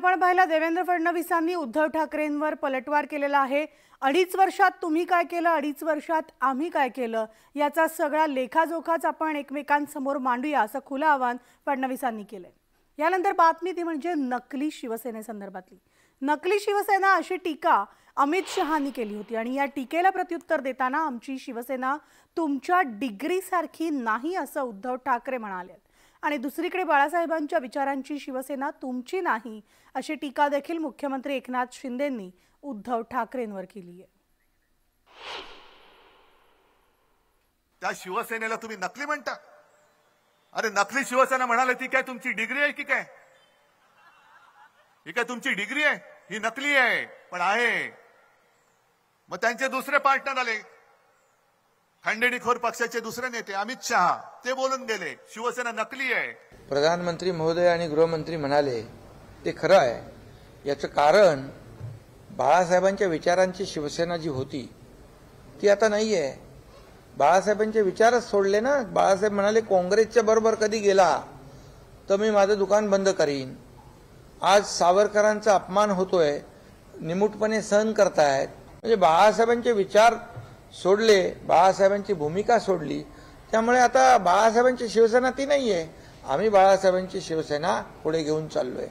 आपण पाहिलं देवेंद्र फडणवीसांनी उद्धव ठाकरेंवर पलटवार केलेला आहे। 2.5 वर्षात तुम्ही काय केलं, 2.5 वर्षात आम्ही काय केलं, याचा सगळा लेखाजोखाच आपण एकमेकांसमोर मांडूया असं खुलं आवाहन फडणवीसांनी केलंय। यानंतर बातमी ती म्हणजे नकली शिवसेनेसंदर्भातली। नकली शिवसेना अशी टीका अमित शहांनी केली होती आणि या टीकेला प्रत्युत्तर देताना आमची शिवसेना तुमच्या डिग्रीसारखी नाही असं उद्धव ठाकरे म्हणाले। आणि दुसरीकडे बाळासाहेबांच्या विचारांची शिवसेना तुमची नाही अशी टीका देखील मुख्यमंत्री एकनाथ शिंदेंनी उद्धव ठाकरेंवर केली आहे। त्या शिवसेनेला तुम्ही नकली म्हणता? अरे नकली शिवसेना म्हणाले ती काय तुमची डिग्री आहे की काय? ही काय तुमची डिग्री आहे? ही नकली आहे पण आहे। मग त्यांचे दुसरे पार्टनर आले, खंडेडीखोर पक्षाचे दुसरे नेते अमित शहा, ते बोलून गेले शिवसेना नकली आहे। प्रधानमंत्री महोदय आणि गृहमंत्री म्हणाले ते खरं आहे। याचं कारण बाळासाहेबांच्या विचारांची शिवसेना जी होती ती आता नाही आहे। बाळासाहेबांचे विचारच सोडले ना। बाळासाहेब म्हणाले काँग्रेसच्या बरोबर कधी गेला तर मी माझं दुकान बंद करीन। आज सावरकरांचा अपमान होतोय, निमूटपणे सहन करतायत। म्हणजे बाळासाहेबांचे विचार सोडले, बाळासाहेबांची भूमिका सोडली, त्यामुळे आता बाळासाहेबांची शिवसेना ती नाहीये। आम्ही बाळासाहेबांची शिवसेना पुढे घेऊन चाललोय।